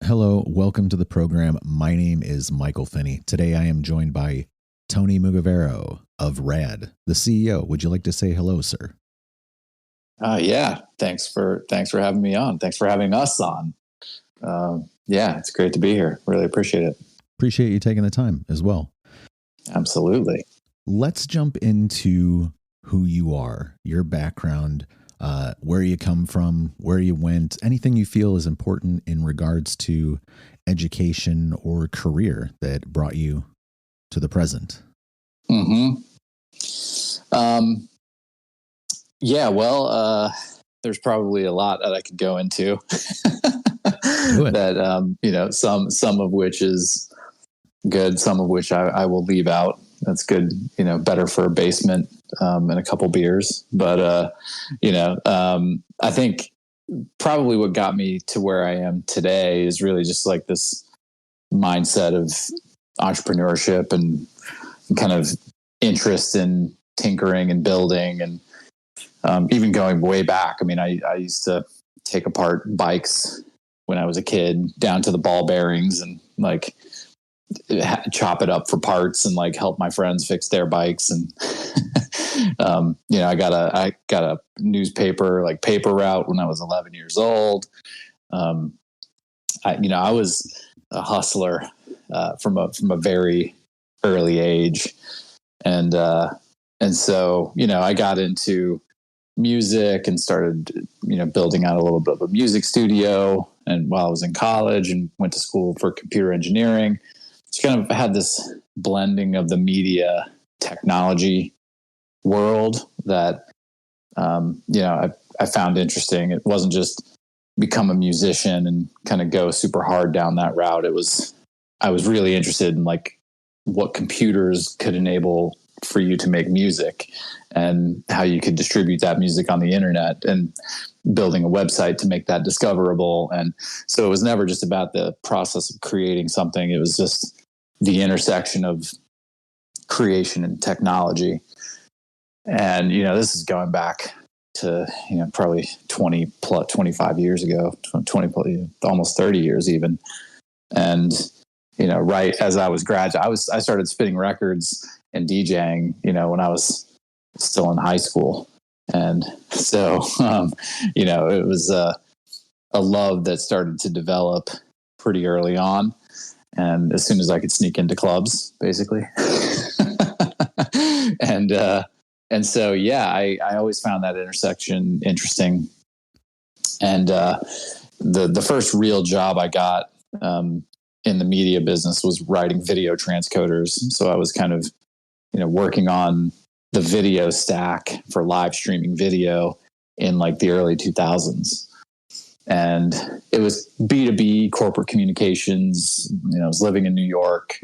Hello, welcome to the program. My name is Michael Finney. Today I am joined by Tony Mugavero of Rad, the CEO. Would you like to say hello, sir? Yeah. Thanks for having me on. Thanks for having us on. Yeah, it's great to be here. Really appreciate it. Appreciate you taking the time as well. Absolutely. Let's jump into who you are, your background, where you come from, where you went, anything you feel is important in regards to education or career that brought you to the present. Yeah, well, there's probably a lot that I could go into. Do it. That, some of which is good, some of which I will leave out. That's good, better for a basement and a couple beers. But, I think probably what got me to where I am today is really just like this mindset of entrepreneurship and kind of interest in tinkering and building, and even going way back. I mean, I used to take apart bikes when I was a kid down to the ball bearings and like chop it up for parts and like help my friends fix their bikes. And, I got a newspaper, like paper route when I was 11 years old. I was a hustler, from a very early age. And so, I got into music and started, building out a little bit of a music studio. And while I was in college and went to school for computer engineering, just kind of had this blending of the media technology world that, I found interesting. It wasn't just become a musician and kind of go super hard down that route. I was really interested in like what computers could enable for you to make music and how you could distribute that music on the internet and building a website to make that discoverable. And so it was never just about the process of creating something. It was just the intersection of creation and technology. And, this is going back to, probably 25 years ago, 20, almost 30 years even. And, right as I was graduating, I started spinning records and DJing, when I was still in high school. And so, it was a love that started to develop pretty early on. And as soon as I could sneak into clubs, basically. And so, yeah, I always found that intersection interesting. And the first real job I got in the media business was writing video transcoders. So I was kind of, working on the video stack for live streaming video in like the early 2000s. And it was B2B corporate communications. I was living in New York,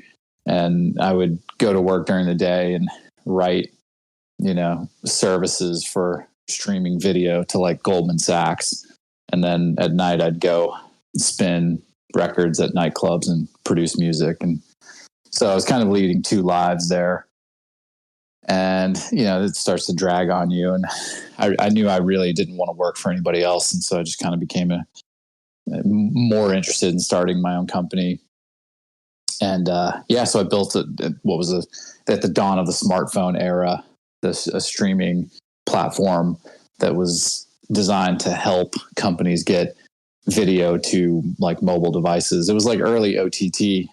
and I would go to work during the day and write, services for streaming video to like Goldman Sachs. And then at night I'd go spin records at nightclubs and produce music. And so I was kind of leading two lives there. And, it starts to drag on you. And I knew I really didn't want to work for anybody else. And so I just kind of became more interested in starting my own company. And so I built at the dawn of the smartphone era, a streaming platform that was designed to help companies get video to like mobile devices. It was like early OTT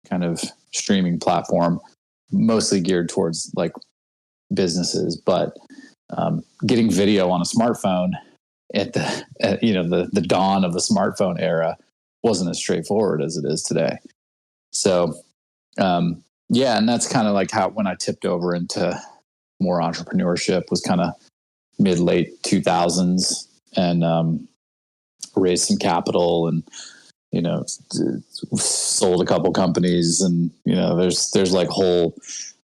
kind of streaming platform, mostly geared towards like businesses, but getting video on a smartphone at the dawn of the smartphone era wasn't as straightforward as it is today. So and that's kind of like how when I tipped over into more entrepreneurship was kind of mid-late 2000s, and raised some capital and sold a couple companies, and there's like whole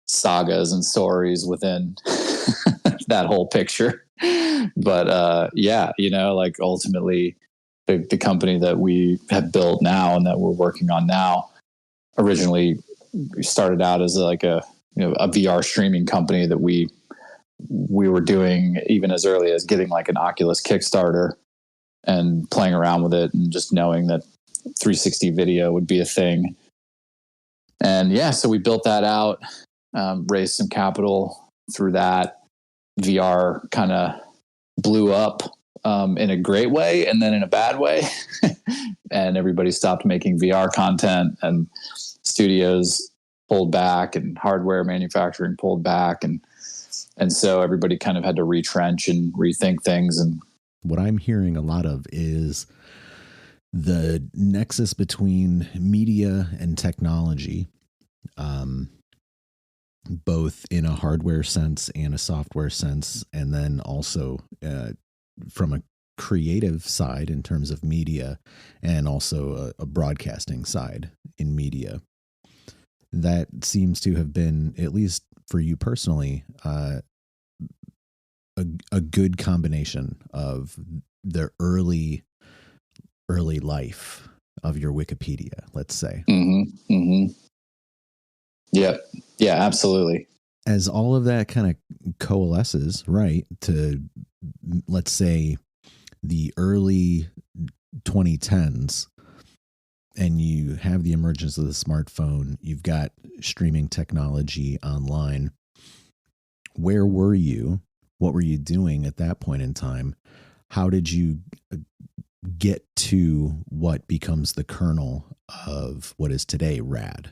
sagas and stories within that whole picture. But like ultimately the company that we have built now and that we're working on now originally started out as like a VR streaming company that we were doing even as early as getting like an Oculus Kickstarter and playing around with it and just knowing that 360 video would be a thing. And yeah, so we built that out, raised some capital through that. VR kind of blew up in a great way and then in a bad way. And everybody stopped making VR content, and studios pulled back, and hardware manufacturing pulled back. And so everybody kind of had to retrench and rethink things. And what I'm hearing a lot of is the nexus between media and technology, both in a hardware sense and a software sense, and then also from a creative side in terms of media, and also a broadcasting side in media. That seems to have been, at least for you personally, a good combination of the early life of your Wikipedia, let's say. Mm-hmm. Mm-hmm. Yep. Yeah, absolutely. As all of that kind of coalesces, right, to, let's say, the early 2010s, and you have the emergence of the smartphone, you've got streaming technology online. Where were you? What were you doing at that point in time? How did you get to what becomes the kernel of what is today Rad?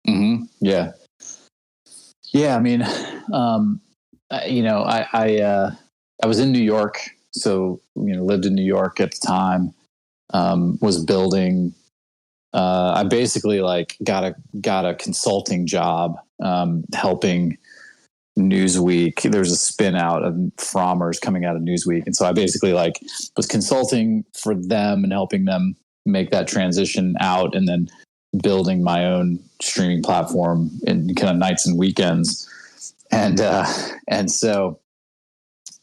Mm-hmm. Yeah. Yeah. I mean, I was in New York, so, lived in New York at the time, was building, I basically got a consulting job, helping Newsweek. There's a spin out of Frommers coming out of Newsweek. And so I basically was consulting for them and helping them make that transition out, and then building my own streaming platform in kind of nights and weekends. And so,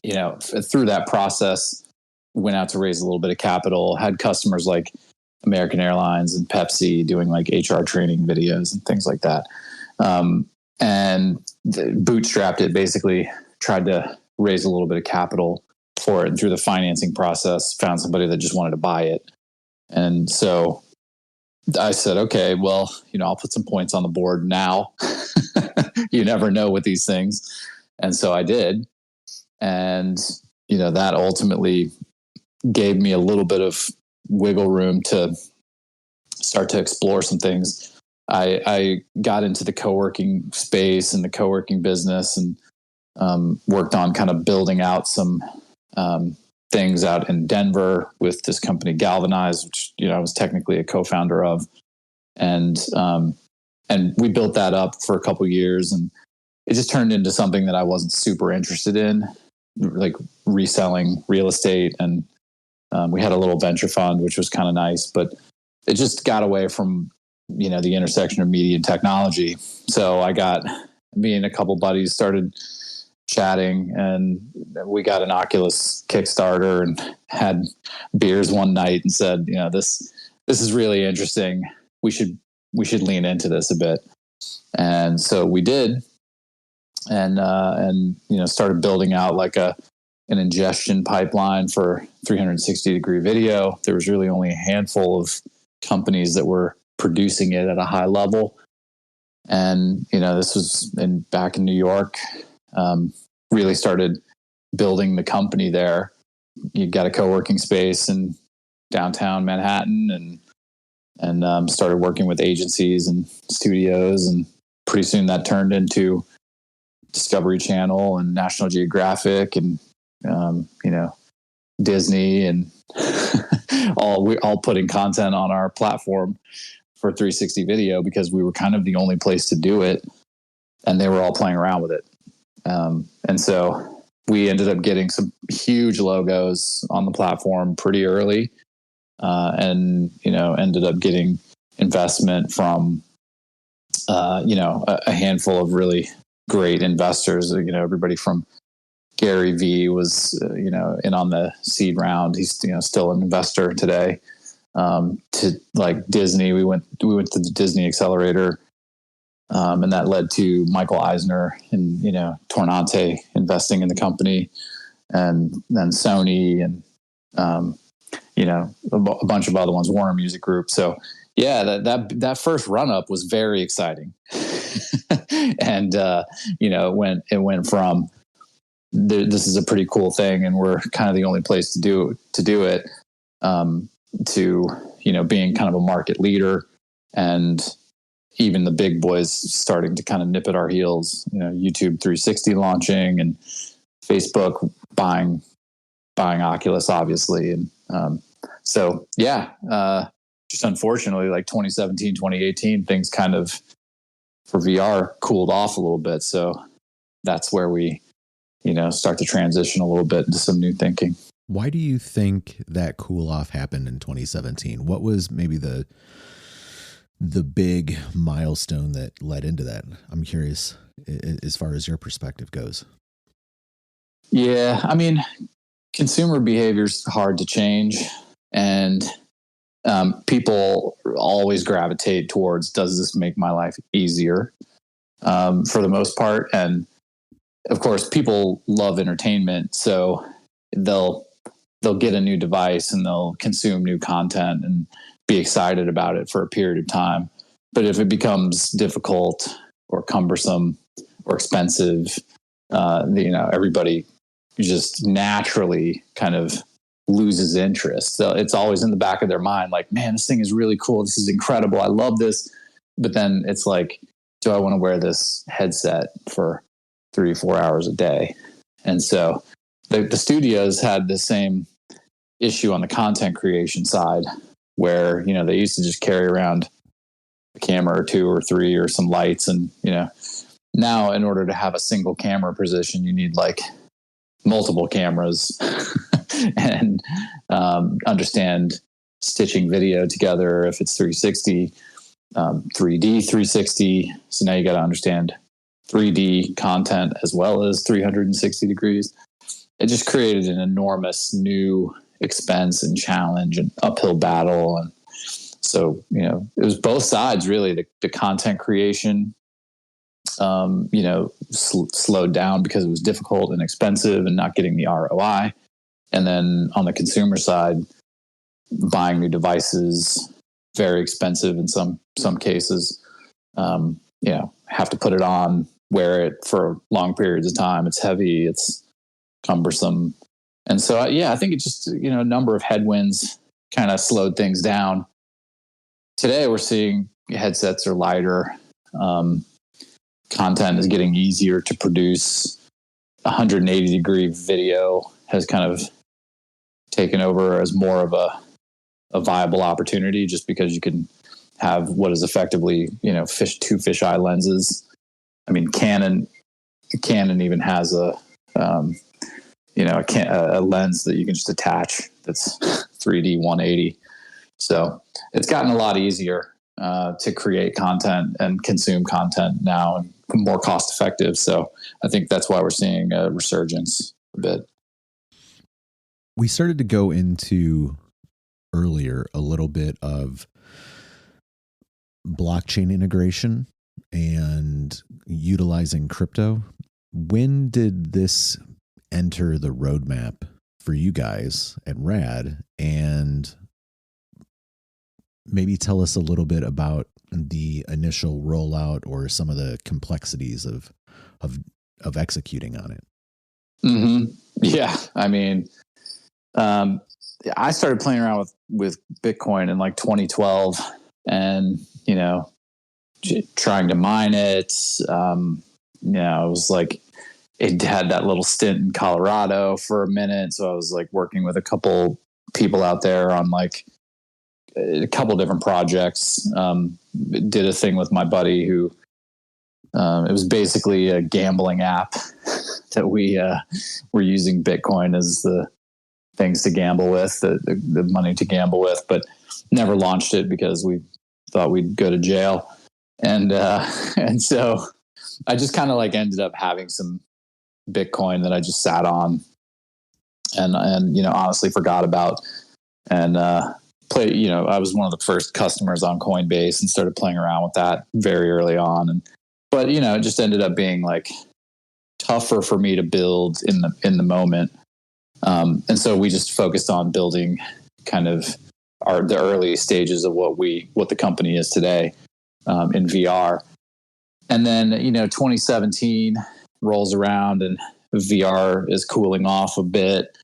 through that process, went out to raise a little bit of capital, had customers like American Airlines and Pepsi doing HR training videos and things like that. And bootstrapped it, basically tried to raise a little bit of capital for it. And through the financing process, found somebody that just wanted to buy it. And so I said, okay, well, I'll put some points on the board now. You never know with these things. And so I did. And, that ultimately gave me a little bit of wiggle room to start to explore some things. I got into the co-working space and the co-working business, and worked on kind of building out some things out in Denver with this company Galvanize, which I was technically a co-founder of, and we built that up for a couple of years, and it just turned into something that I wasn't super interested in, like reselling real estate, and we had a little venture fund, which was kind of nice, but it just got away from the intersection of media and technology. So me and a couple buddies started chatting, and we got an Oculus Kickstarter and had beers one night and said, this is really interesting. We should lean into this a bit. And so we did, and started building out an ingestion pipeline for 360-degree video. There was really only a handful of companies that were producing it at a high level. And, this was back in New York, really started building the company there. You got a co-working space in downtown Manhattan, and started working with agencies and studios. And pretty soon that turned into Discovery Channel and National Geographic and, Disney, and all putting content on our platform for 360 video, because we were kind of the only place to do it, and they were all playing around with it. And so we ended up getting some huge logos on the platform pretty early, and ended up getting investment from a handful of really great investors. Everybody from Gary Vee was in on the seed round. He's still an investor today. To Disney, we went to the Disney Accelerator, and that led to Michael Eisner and Tornante investing in the company, and then Sony, and a bunch of other ones, Warner Music Group. So yeah, that first run up was very exciting. And, it went from this is a pretty cool thing, and we're kind of the only place to do it, to, being kind of a market leader, and even the big boys starting to kind of nip at our heels, YouTube 360 launching, and Facebook buying Oculus, obviously. And, so yeah, just unfortunately, like 2017, 2018, things kind of for VR cooled off a little bit. So that's where we, start to transition a little bit into some new thinking. Why do you think that cool off happened in 2017? What was maybe the big milestone that led into that? I'm curious as far as your perspective goes. Yeah. I mean, consumer behavior is hard to change, and people always gravitate towards, does this make my life easier, for the most part? And of course, people love entertainment, so they'll get a new device and they'll consume new content and be excited about it for a period of time. But if it becomes difficult or cumbersome or expensive, everybody just naturally kind of loses interest. So it's always in the back of their mind, like, man, this thing is really cool. This is incredible. I love this. But then it's like, do I want to wear this headset for 3-4 hours a day? And so the studios had the same issue on the content creation side, where, they used to just carry around a camera or 2 or 3 or some lights. And, now in order to have a single camera position, you need like multiple cameras and understand stitching video together. If it's 360, 3D 360. So now you got to understand 3D content as well as 360 degrees. It just created an enormous new expense and challenge and uphill battle. And so, it was both sides really. The content creation, slowed down because it was difficult and expensive and not getting the ROI. And then on the consumer side, buying new devices, very expensive in some cases. Have to put it on, wear it for long periods of time. It's heavy, it's cumbersome. And so, I think it just, a number of headwinds kind of slowed things down. Today, we're seeing headsets are lighter. Content is getting easier to produce. 180-degree video has kind of taken over as more of a viable opportunity, just because you can have what is effectively, two fisheye lenses. I mean, Canon even has a lens that you can just attach that's 3D 180. So it's gotten a lot easier to create content and consume content now, and more cost effective. So I think that's why we're seeing a resurgence a bit. We started to go into earlier a little bit of blockchain integration and utilizing crypto. When did this enter the roadmap for you guys at Rad? And maybe tell us a little bit about the initial rollout or some of the complexities of executing on it. Mm-hmm. Yeah. I mean, I started playing around with Bitcoin in like 2012, and, trying to mine it. It was like, it had that little stint in Colorado for a minute. So I was like working with a couple people out there on like a couple different projects. Did a thing with my buddy who, it was basically a gambling app that we were using Bitcoin as the things to gamble with, the money to gamble with, but never launched it because we thought we'd go to jail. And so I just kind of like ended up having some Bitcoin that I just sat on and honestly forgot about, and I was one of the first customers on Coinbase and started playing around with that very early on. But it just ended up being like tougher for me to build in the moment. And so we just focused on building kind of the early stages of what the company is today in VR. And then, 2017 rolls around and VR is cooling off a bit.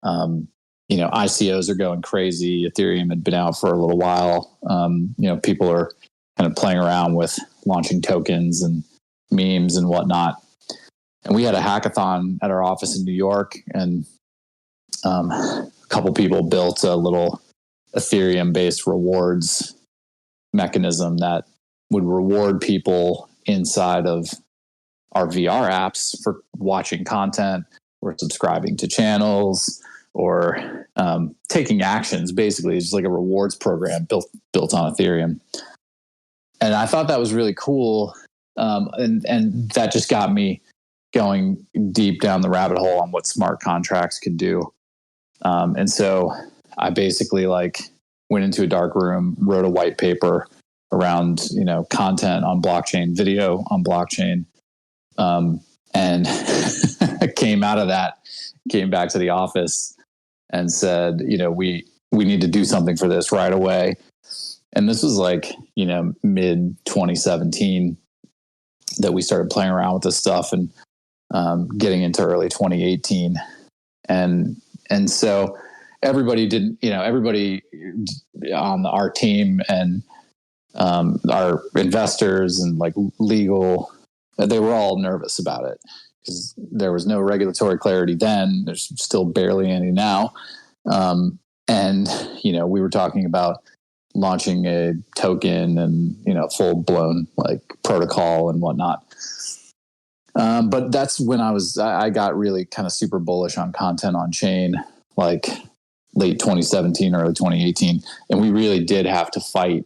ICOs are going crazy. Ethereum had been out for a little while. People are kind of playing around with launching tokens and memes and whatnot. And we had a hackathon at our office in New York, and a couple people built a little Ethereum-based rewards mechanism that would reward people inside of our VR apps for watching content or subscribing to channels or taking actions. Basically, it's like a rewards program built on Ethereum. And I thought that was really cool. And that just got me going deep down the rabbit hole on what smart contracts could do. And so I basically went into a dark room, wrote a white paper around, content on blockchain, video on blockchain. And came out of that, came back to the office and said, we need to do something for this right away. And this was mid 2017 that we started playing around with this stuff and getting into early 2018. And so everybody on our team and our investors and legal, they were all nervous about it because there was no regulatory clarity then. There's still barely any now. And we were talking about launching a token and, full blown protocol and whatnot. But that's when I got really kind of super bullish on content on chain, late 2017, early 2018. And we really did have to fight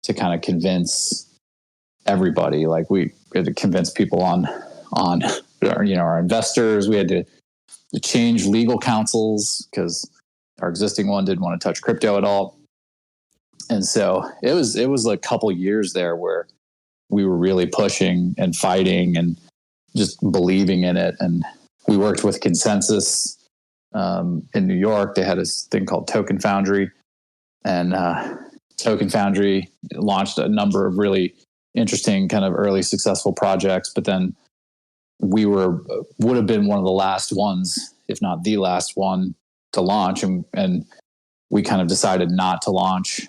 to kind of convince everybody. We had to convince people on our investors. We had to change legal counsels because our existing one didn't want to touch crypto at all. And so it was a couple years there where we were really pushing and fighting and just believing in it. And we worked with Consensus in New York. They had this thing called Token Foundry, and Token Foundry launched a number of really interesting kind of early successful projects. But then we would have been one of the last ones, if not the last one, to launch. And we kind of decided not to launch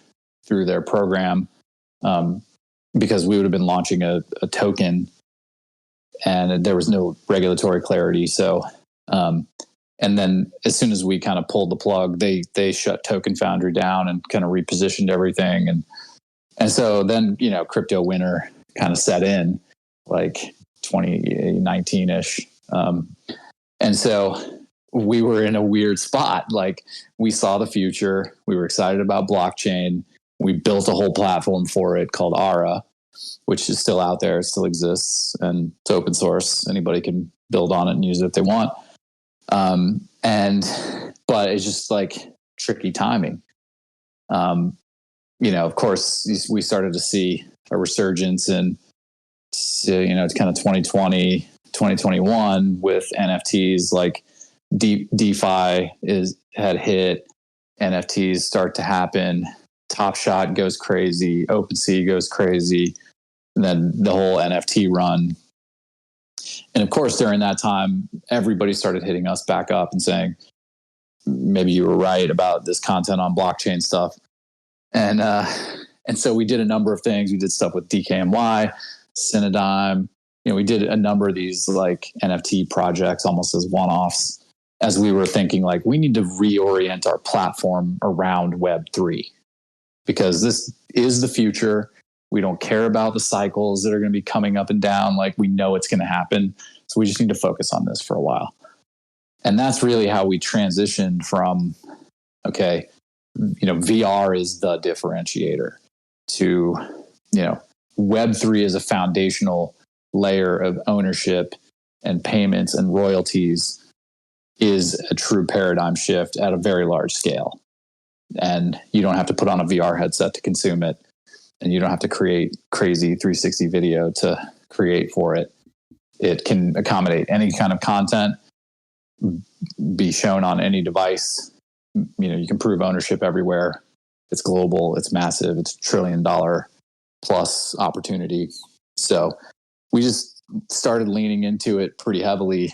through their program because we would have been launching a token and there was no regulatory clarity. So, and then as soon as we kind of pulled the plug, they shut Token Foundry down and kind of repositioned everything. And so then, crypto winter kind of set in 2019 ish. And so we were in a weird spot. We saw the future. We were excited about blockchain. We built a whole platform for it called Ara, which is still out there. It still exists and it's open source. Anybody can build on it and use it if they want. But it's just tricky timing. Of course we started to see a resurgence in, it's kind of 2020, 2021 with NFTs, DeFi had hit, NFTs start to happen. Top Shot goes crazy. OpenSea goes crazy. And then the whole NFT run. And of course, during that time, everybody started hitting us back up and saying, maybe you were right about this content on blockchain stuff. And so we did a number of things. We did stuff with DKNY, Cinedigm. We did a number of these NFT projects almost as one-offs as we were thinking we need to reorient our platform around Web3 because this is the future. We don't care about the cycles that are going to be coming up and down. We know it's going to happen. So we just need to focus on this for a while. And that's really how we transitioned from, VR is the differentiator to, Web3 is a foundational layer of ownership and payments and royalties is a true paradigm shift at a very large scale. And you don't have to put on a VR headset to consume it. And you don't have to create crazy 360 video to create for it. It can accommodate any kind of content, be shown on any device, you can prove ownership everywhere. It's global, it's massive, it's $1 trillion plus opportunity. So we just started leaning into it pretty heavily,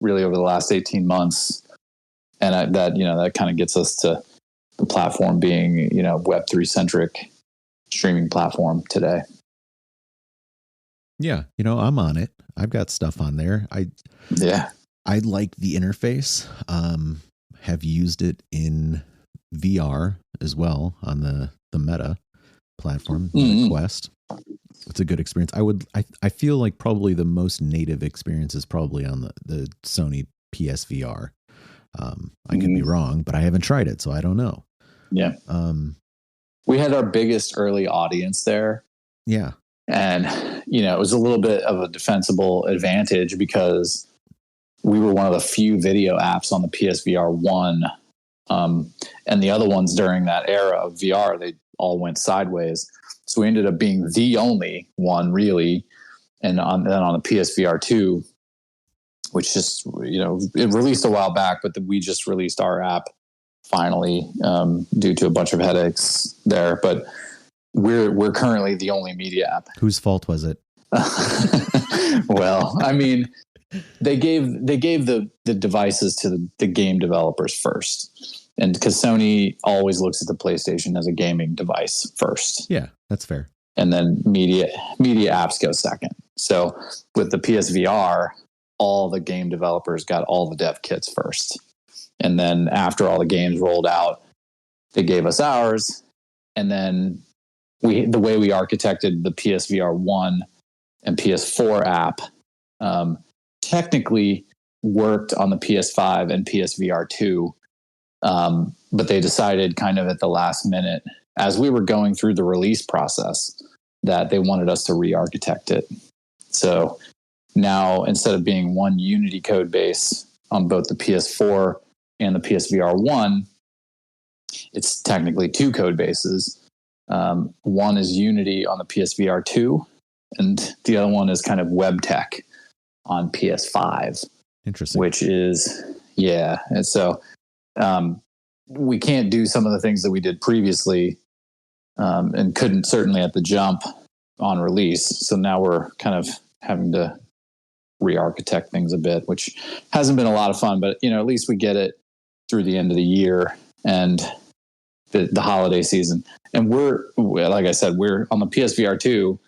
really over the last 18 months. And that kind of gets us to the platform being, Web3 centric streaming platform today. Yeah. I'm on it. I've got stuff on there. I like the interface. Have used it in VR as well on the Meta platform, the Quest. It's a good experience. I feel like probably the most native experience is probably on the Sony PSVR. I could be wrong, but I haven't tried it, so I don't know. Yeah. We had our biggest early audience there. Yeah. And, it was a little bit of a defensible advantage because we were one of the few video apps on the PSVR 1. And the other ones during that era of VR, they all went sideways. So we ended up being the only one really. And then on the PSVR 2, which just, it released a while back, but we just released our app finally due to a bunch of headaches there. But we're currently the only media app. Whose fault was it? Well, I mean, they gave the devices to the game developers first. And because Sony always looks at the PlayStation as a gaming device first. Yeah, that's fair. And then media apps go second. So with the PSVR, all the game developers got all the dev kits first. And then after all the games rolled out, they gave us ours. And then the way we architected the PSVR 1 and PS4 app technically worked on the PS5 and PSVR 2. But they decided kind of at the last minute, as we were going through the release process, that they wanted us to re-architect it. So now, instead of being one Unity code base on both the PS4 and the PSVR 1, it's technically two code bases. One is Unity on the PSVR 2, and the other one is kind of web tech on PS5. Interesting. Which is, yeah. And so we can't do some of the things that we did previously and couldn't certainly at the jump on release. So now we're kind of having to re-architect things a bit, which hasn't been a lot of fun, but at least we get it through the end of the year and the holiday season. And we're, like I said, we're on the PSVR 2,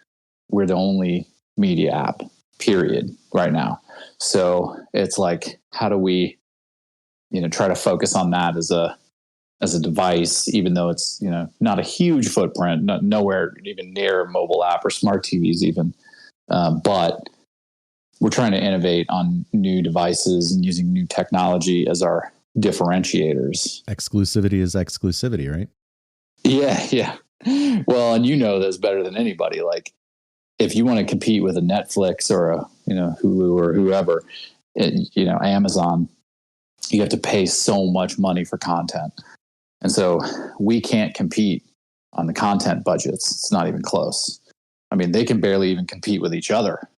we're the only media app, period, right now. So it's like, how do we, try to focus on that as a device, even though it's, not a huge footprint, nowhere even near a mobile app or smart TVs even. But we're trying to innovate on new devices and using new technology as our differentiators. Exclusivity is exclusivity, right? Yeah. Well, and this better than anybody. Like, if you want to compete with a Netflix or a Hulu or whoever, Amazon, you have to pay so much money for content, and so we can't compete on the content budgets. It's not even close. I mean, they can barely even compete with each other.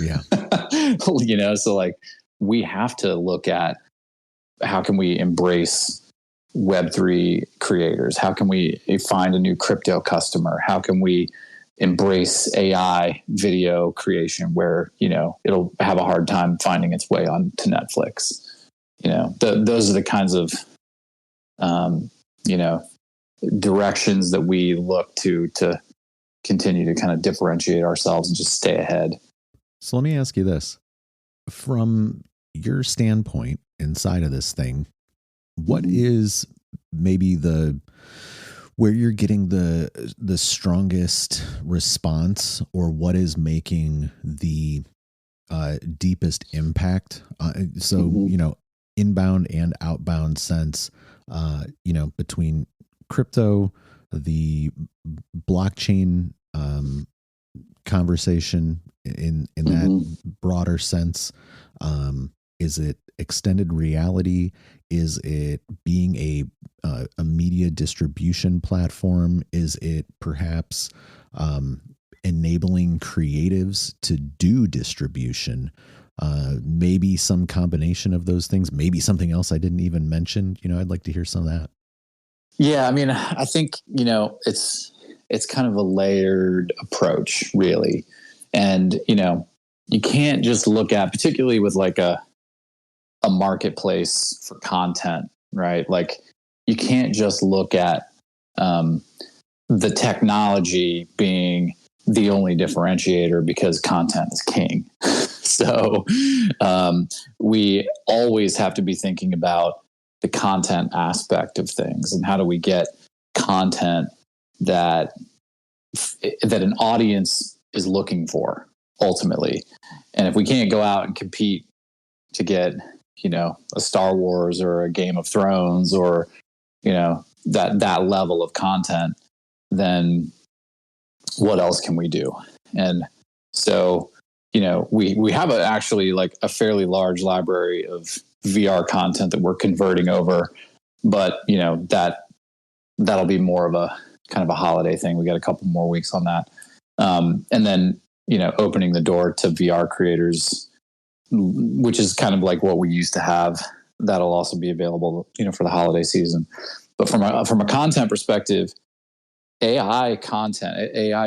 Yeah. So like we have to look at how can we embrace Web3 creators? How can we find a new crypto customer? How can we embrace AI video creation where, it'll have a hard time finding its way on to Netflix? Those are the kinds of, directions that we look to continue to kind of differentiate ourselves and just stay ahead. So let me ask you this. From your standpoint inside of this thing, what is maybe where you're getting the strongest response, or what is making the deepest impact? Inbound and outbound sense, between crypto, the blockchain conversation in that broader sense. Is it extended reality? Is it being a media distribution platform? Is it perhaps enabling creatives to do distribution? maybe some combination of those things, maybe something else I didn't even mention. I'd like to hear some of that. Yeah, I mean, I think, it's kind of a layered approach, really. And, you can't just look at, particularly with like a marketplace for content, right? Like you can't just look at the technology being the only differentiator because content is king. So we always have to be thinking about the content aspect of things and how do we get content that an audience is looking for ultimately. And if we can't go out and compete to get, a Star Wars or a Game of Thrones or, that level of content, then what else can we do? And so, we have actually like a fairly large library of VR content that we're converting over, but that'll be more of a kind of a holiday thing. We got a couple more weeks on that. And then, opening the door to VR creators, which is kind of like what we used to have. That'll also be available, for the holiday season. But from a content perspective, AI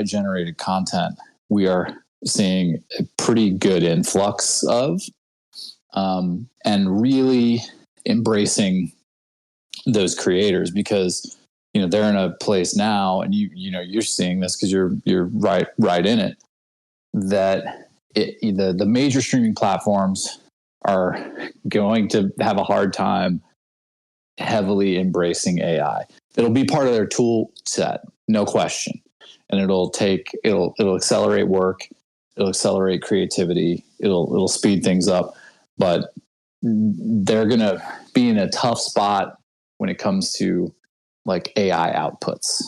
generated content, we are seeing a pretty good influx of, and really embracing those creators because, they're in a place now, and you're seeing this because you're right in it, that the major streaming platforms are going to have a hard time heavily embracing AI. It'll be part of their tool set, no question. And it'll accelerate work. It'll accelerate creativity. It'll speed things up, but they're going to be in a tough spot when it comes to like AI outputs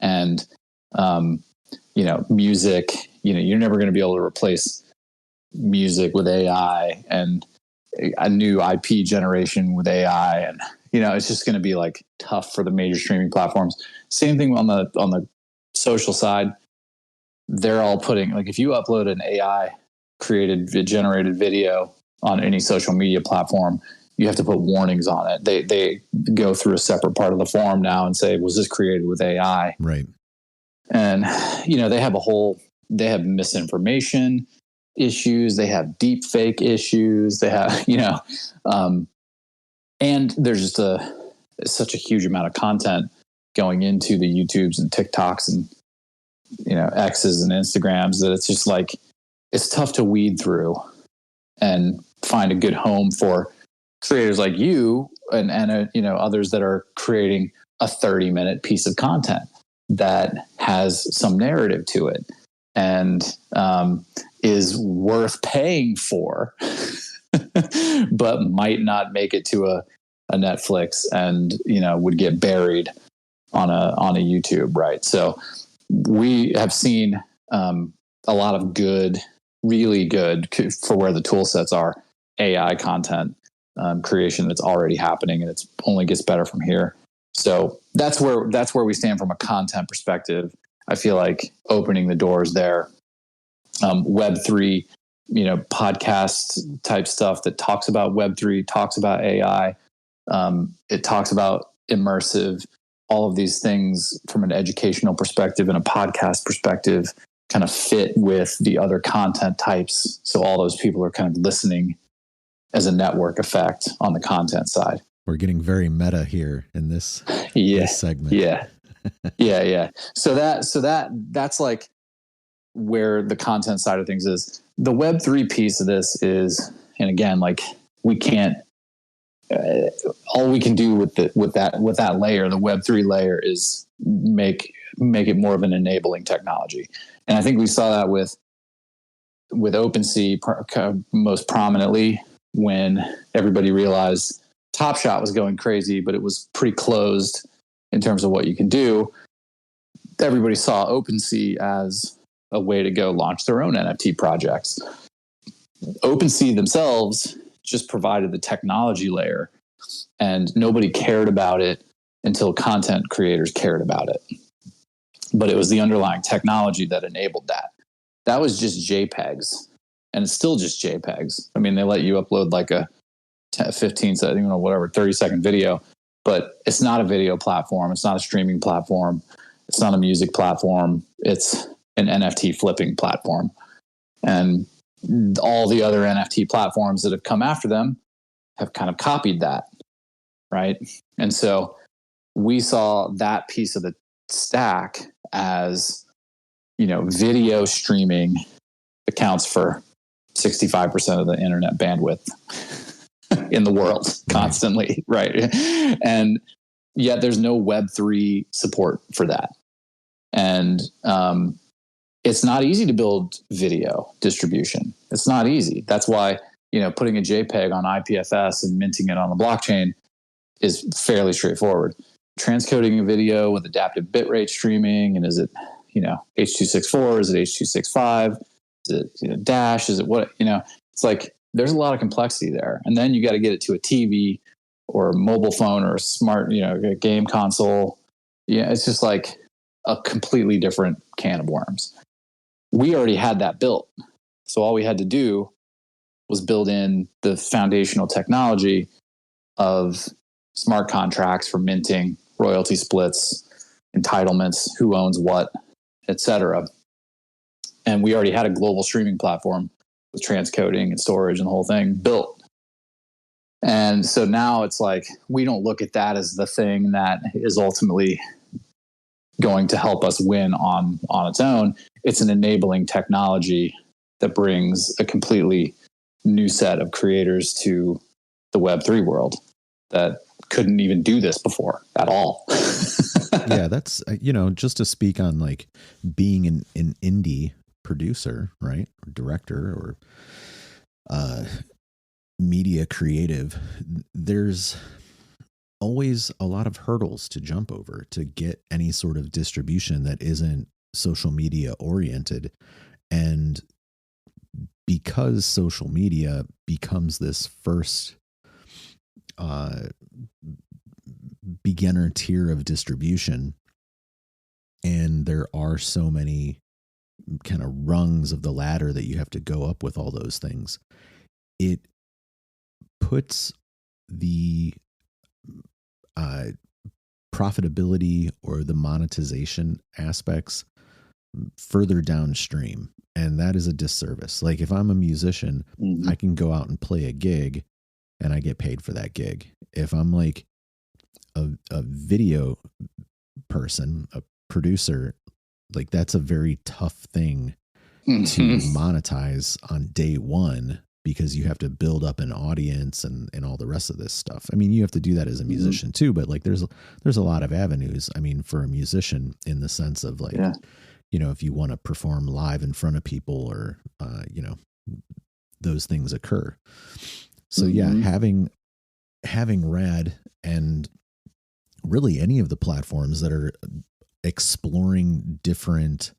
and, music, you're never going to be able to replace music with AI and a new IP generation with AI. And, it's just going to be like tough for the major streaming platforms. Same thing on the social side. They're all putting, like, if you upload an AI generated video on any social media platform, you have to put warnings on it. They go through a separate part of the form now and say, was this created with AI? Right. And, they have misinformation issues. They have deep fake issues. They have, and there's just such a huge amount of content going into the YouTubes and TikToks and, X's and Instagrams that it's just like, it's tough to weed through and find a good home for creators like you and others that are creating a 30-minute piece of content that has some narrative to it and is worth paying for, but might not make it to a Netflix and, would get buried on a YouTube. Right. So we have seen a lot of good, really good for where the tool sets are, AI content creation that's already happening, and it's only gets better from here. So that's where we stand from a content perspective. I feel like opening the doors there, Web3, podcast type stuff that talks about Web3, talks about AI. It talks about immersive, all of these things from an educational perspective and a podcast perspective kind of fit with the other content types. So all those people are kind of listening as a network effect on the content side. We're getting very meta here in this, this segment. Yeah. So that's like where the content side of things is. The Web3 piece of this is, and again, like we can't, all we can do with that layer, the Web3 layer, is make it more of an enabling technology. And I think we saw that with OpenSea most prominently when everybody realized Top Shot was going crazy, but it was pretty closed in terms of what you can do. Everybody saw OpenSea as a way to go launch their own NFT projects. OpenSea themselves just provided the technology layer, and nobody cared about it until content creators cared about it. But it was the underlying technology that enabled that. That was just JPEGs. and it's still just JPEGs. I mean, they let you upload like a 15 second, 30-second video, but it's not a video platform. It's not a streaming platform. It's not a music platform. It's an NFT flipping platform. And all the other NFT platforms that have come after them have kind of copied that, right? And so we saw that piece of the stack as, video streaming accounts for 65% of the internet bandwidth in the world constantly, right? And yet there's no Web3 support for that. And it's not easy to build video distribution. It's not easy. That's why, putting a JPEG on IPFS and minting it on the blockchain is fairly straightforward. Transcoding a video with adaptive bitrate streaming, and is it, H.264? Is it H.265? Is it Dash? Is it what? It's like there's a lot of complexity there. And then you got to get it to a TV or a mobile phone or a smart, a game console. Yeah, it's just like a completely different can of worms. We already had that built. So all we had to do was build in the foundational technology of smart contracts for minting, royalty splits, entitlements, who owns what, etc. And we already had a global streaming platform with transcoding and storage and the whole thing built. And so now it's like, we don't look at that as the thing that is ultimately going to help us win on its own. It's an enabling technology that brings a completely new set of creators to the Web3 world that couldn't even do this before at all. Yeah, that's, just to speak on like being an indie producer, right? Or director or media creative, there's always a lot of hurdles to jump over to get any sort of distribution that isn't social media oriented. And because social media becomes this first beginner tier of distribution, and there are so many kind of rungs of the ladder that you have to go up with all those things, it puts the profitability or the monetization aspects further downstream. And that is a disservice. Like if I'm a musician, I can go out and play a gig and I get paid for that gig. If I'm like a video person, a producer, like that's a very tough thing to monetize on day one, because you have to build up an audience and all the rest of this stuff. I mean, you have to do that as a musician too, but like there's a lot of avenues. I mean, for a musician, in the sense of like, if you want to perform live in front of people or, those things occur. So having Rad and really any of the platforms that are exploring different,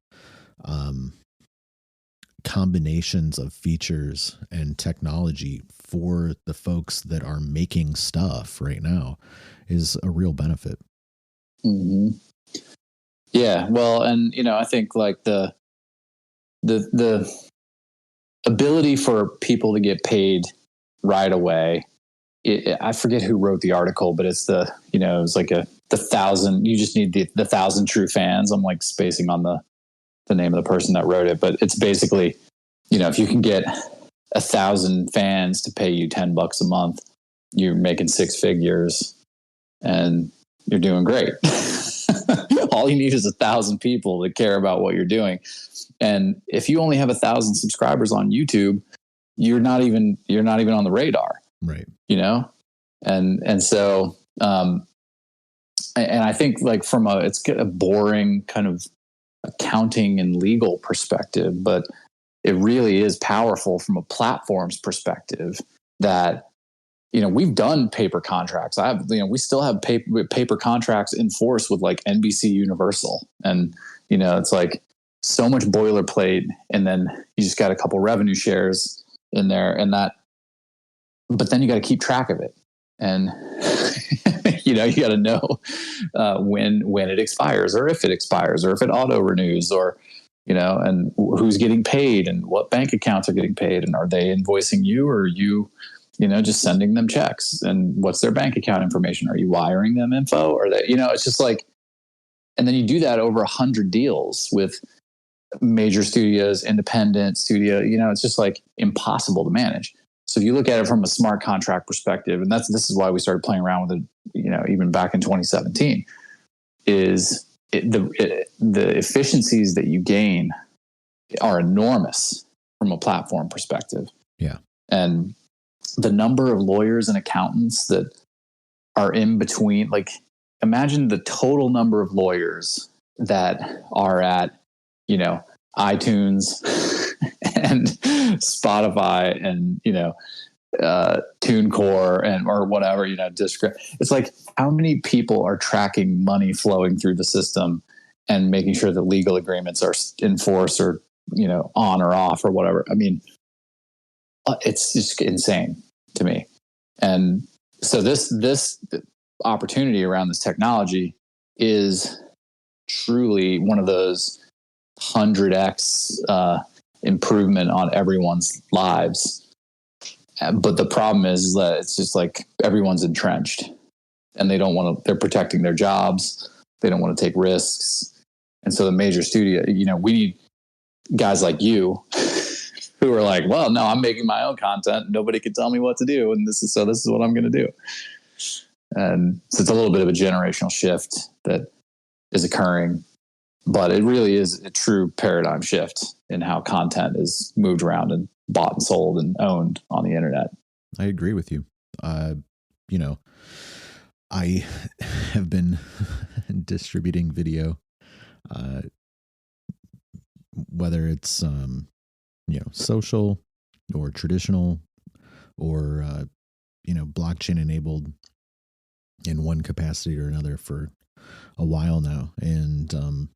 combinations of features and technology for the folks that are making stuff right now is a real benefit. Yeah. Well, and I think like the ability for people to get paid right away. I forget who wrote the article, but it's it was like the 1,000, you just need the 1,000 true fans. I'm like spacing on the name of the person that wrote it, but it's basically, if you can get 1,000 fans to pay you $10 a month, you're making 6 figures and you're doing great. All you need is 1,000 people to care about what you're doing. And if you only have 1,000 subscribers on YouTube, you're not even on the radar. Right. And so, and I think like it's a boring kind of accounting and legal perspective, but it really is powerful from a platform's perspective that, we've done paper contracts. We still have paper contracts in force with like NBC Universal. And, it's like so much boilerplate. And then you just got a couple revenue shares in there but then you got to keep track of it. And, you got to know when it expires or if it expires or if it auto renews or, and who's getting paid and what bank accounts are getting paid, and are they invoicing you, or are you, just sending them checks, and what's their bank account information? Are you wiring them info? Or that, it's just like, and then you do that over 100 deals with major studios, independent studio, it's just like impossible to manage. So if you look at it from a smart contract perspective, and this is why we started playing around with it, even back in 2017, is the efficiencies that you gain are enormous from a platform perspective. Yeah. And the number of lawyers and accountants that are in between, like, imagine the total number of lawyers that are at, iTunes and Spotify and, TuneCore and, or whatever, it's like, how many people are tracking money flowing through the system and making sure that legal agreements are enforced or, on or off or whatever. I mean, it's just insane to me. And so this opportunity around this technology is truly one of those 100x improvement on everyone's lives. But the problem is that it's just like everyone's entrenched, and they don't want to, they're protecting their jobs. They don't want to take risks. And so the major studio, we need guys like you who are like, well, no, I'm making my own content. Nobody can tell me what to do. And this is what I'm going to do. And so it's a little bit of a generational shift that is occurring, but it really is a true paradigm shift in how content is moved around and bought and sold and owned on the internet. I agree with you. I have been distributing video, whether it's, social or traditional or, blockchain enabled in one capacity or another for a while now. And,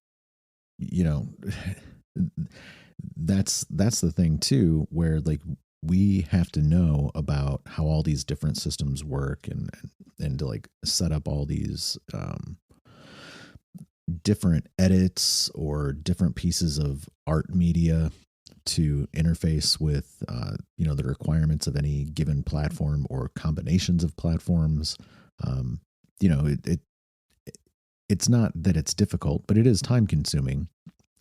that's the thing too, where like we have to know about how all these different systems work and to like set up all these different edits or different pieces of art media to interface with the requirements of any given platform or combinations of platforms. It's not that it's difficult, but it is time consuming.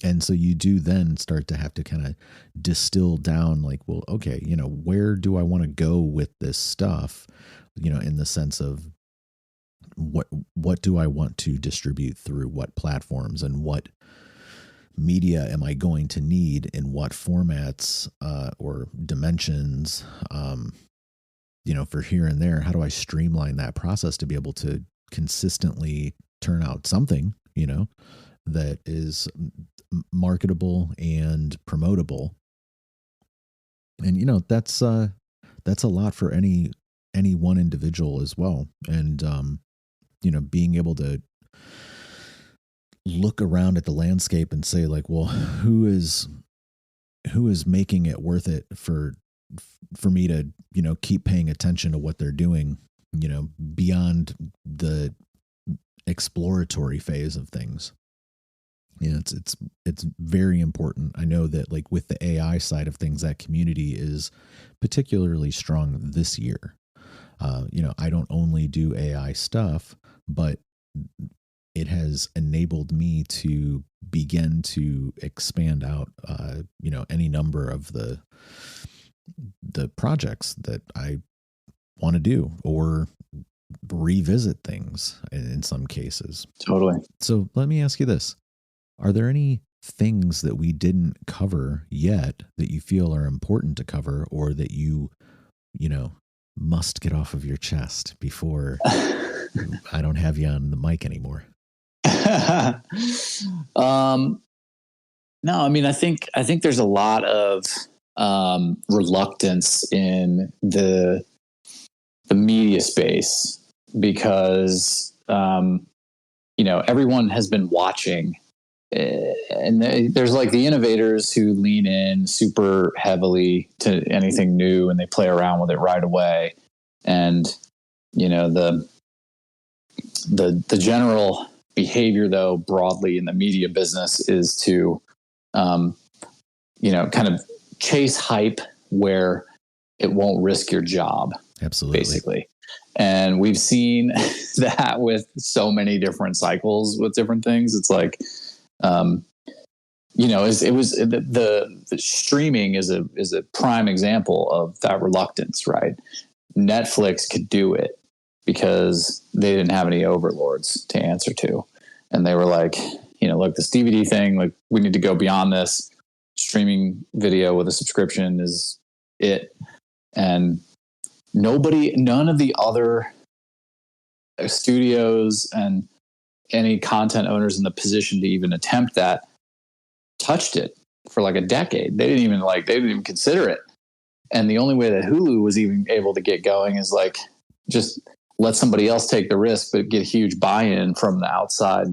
And so you do then start to have to kind of distill down like, well, okay, where do I want to go with this stuff? In the sense of what do I want to distribute through what platforms, and what media am I going to need in what formats or dimensions, for here and there. How do I streamline that process to be able to consistently turn out something, that is marketable and promotable? And that's a lot for any one individual as well. And being able to look around at the landscape and say like, well, who is making it worth it for me to keep paying attention to what they're doing, beyond the exploratory phase of things. It's very important. I know that like with the AI side of things, that community is particularly strong this year. I don't only do AI stuff, but it has enabled me to begin to expand out, any number of the projects that I want to do, or revisit things in some cases. Totally. So let me ask you this. Are there any things that we didn't cover yet that you feel are important to cover, or that you must get off of your chest before I don't have you on the mic anymore? No, I mean, I think there's a lot of reluctance in the media space because everyone has been watching, and there's like the innovators who lean in super heavily to anything new and they play around with it right away, and the general behavior though broadly in the media business is to kind of chase hype where it won't risk your job. Absolutely. Basically. And we've seen that with so many different cycles with different things. It's like, the streaming is a prime example of that reluctance, right? Netflix could do it because they didn't have any overlords to answer to. And they were like, look, this DVD thing, like we need to go beyond this. Streaming video with a subscription is it. And none of the other studios and any content owners in the position to even attempt that touched it for like a decade. They didn't even consider it. And the only way that Hulu was even able to get going is like, just let somebody else take the risk, but get huge buy-in from the outside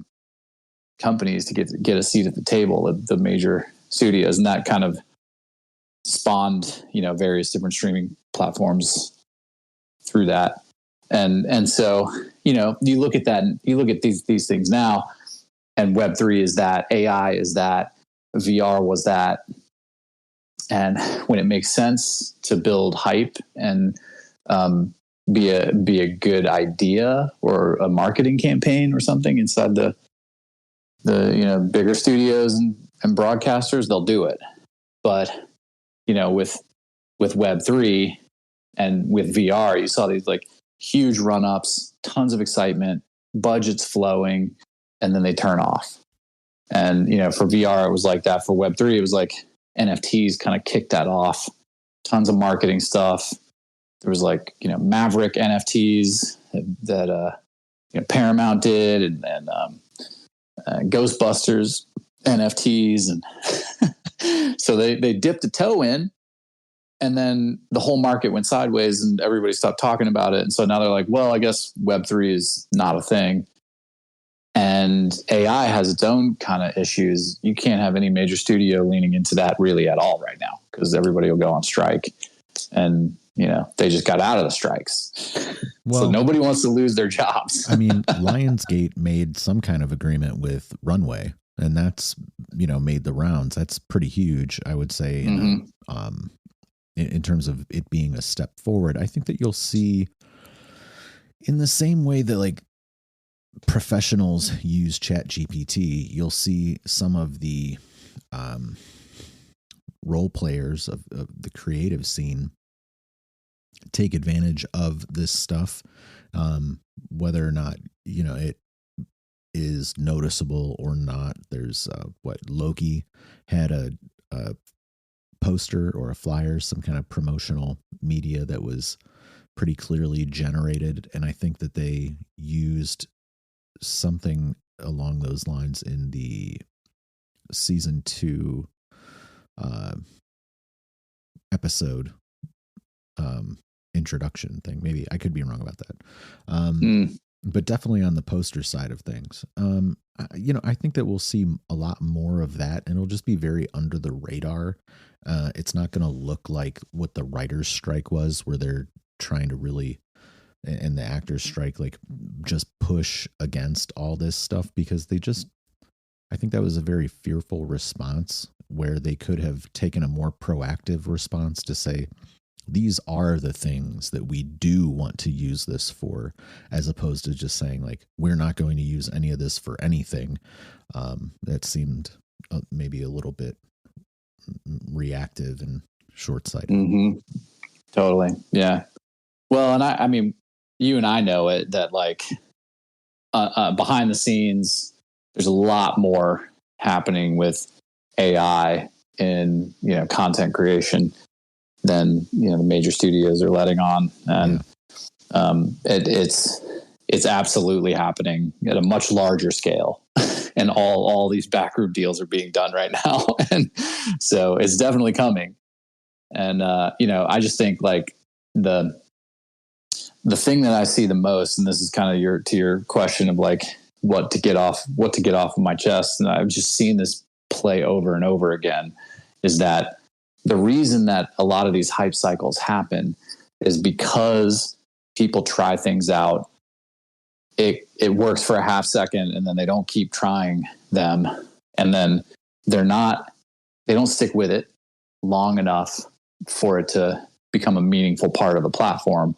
companies to get a seat at the table at the major studios. And that kind of spawned, various different streaming platforms through that. And so, you look at that and you look at these things now, and Web3 is that, AI is that, VR was that. And when it makes sense to build hype and be a good idea or a marketing campaign or something inside the bigger studios and broadcasters, they'll do it. But with Web3 and with VR, you saw these like huge run-ups, tons of excitement, budgets flowing, and then they turn off. And for VR, it was like that. For Web3, it was like NFTs kind of kicked that off. Tons of marketing stuff. There was like Maverick NFTs that Paramount did, and Ghostbusters NFTs, and so they dipped a toe in, and then the whole market went sideways, and everybody stopped talking about it. And so now they're like, well, I guess Web3 is not a thing. And AI has its own kind of issues. You can't have any major studio leaning into that really at all right now, because everybody will go on strike. And, they just got out of the strikes. Well, so nobody wants to lose their jobs. I mean, Lionsgate made some kind of agreement with Runway, and that's, made the rounds. That's pretty huge, I would say, in terms of it being a step forward. I think that you'll see, in the same way that like professionals use ChatGPT, you'll see some of the role players of the creative scene take advantage of this stuff, whether or not it is noticeable or not. There's Loki had a poster or a flyer, some kind of promotional media that was pretty clearly generated, and I think that they used something along those lines in the season 2 episode introduction thing. Maybe I could be wrong about that. But definitely on the poster side of things. I think that we'll see a lot more of that, and it'll just be very under the radar. It's not going to look like what the writers' strike was, where they're trying to really, and the actors' strike, like just push against all this stuff, because I think that was a very fearful response, where they could have taken a more proactive response to say, these are the things that we do want to use this for, as opposed to just saying like, we're not going to use any of this for anything. That seemed maybe a little bit reactive and short-sighted. Mm-hmm. Totally. Yeah. Well, and I mean, you and I know it, that like behind the scenes, there's a lot more happening with AI in, content creation than, the major studios are letting on. And it's absolutely happening at a much larger scale. And all these backroom deals are being done right now. And so it's definitely coming. And, I just think like the thing that I see the most, and this is kind of to your question of like what to get off of my chest, and I've just seen this play over and over again, is that the reason that a lot of these hype cycles happen is because people try things out. It works for a half second, and then they don't keep trying them, and then they're not don't stick with it long enough for it to become a meaningful part of the platform.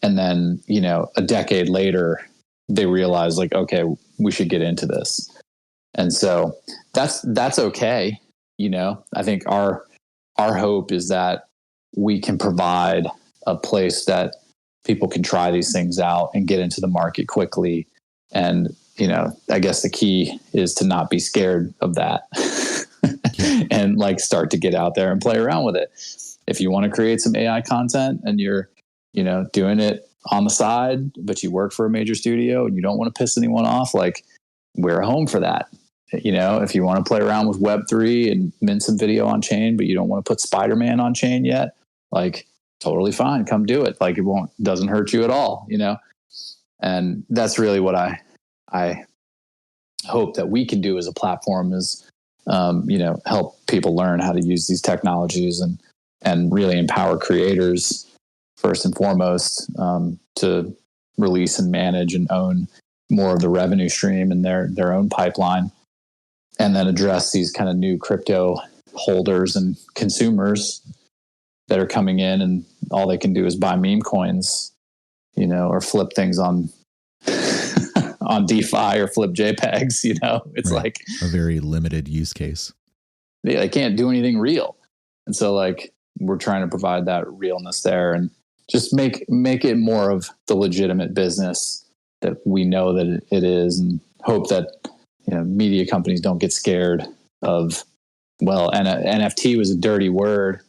And then, a decade later, they realize like, okay, we should get into this. And so that's okay. I think our hope is that we can provide a place that people can try these things out and get into the market quickly. And, I guess the key is to not be scared of that and like start to get out there and play around with it. If you want to create some AI content and you're, doing it on the side, but you work for a major studio and you don't want to piss anyone off, like we're a home for that. If you want to play around with Web3 and mint some video on chain, but you don't want to put Spider-Man on chain yet, like totally fine. Come do it. Like doesn't hurt you at all, And that's really what I hope that we can do as a platform is, help people learn how to use these technologies and really empower creators first and foremost, to release and manage and own more of the revenue stream in their own pipeline, and then address these kind of new crypto holders and consumers that are coming in and all they can do is buy meme coins, or flip things on on DeFi or flip JPEGs, it's right. Like a very limited use case. They can't do anything real. And so like we're trying to provide that realness there and just make it more of the legitimate business that we know that it is, and hope that, media companies don't get scared of, NFT was a dirty word,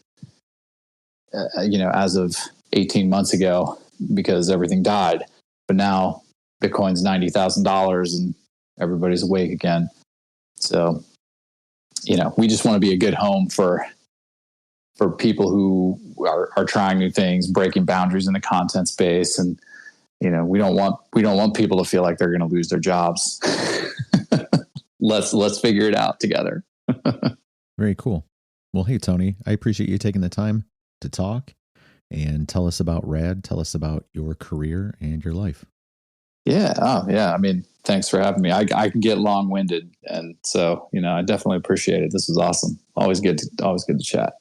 as of 18 months ago because everything died. But now Bitcoin's $90,000 and everybody's awake again. So, we just want to be a good home for people who are trying new things, breaking boundaries in the content space. And, we don't want people to feel like they're going to lose their jobs. Let's figure it out together. Very cool. Well, hey, Tony, I appreciate you taking the time to talk and tell us about Rad. Tell us about your career and your life. Yeah. Oh, yeah. I mean, thanks for having me. I can get long-winded. And so, I definitely appreciate it. This was awesome. Always good to chat.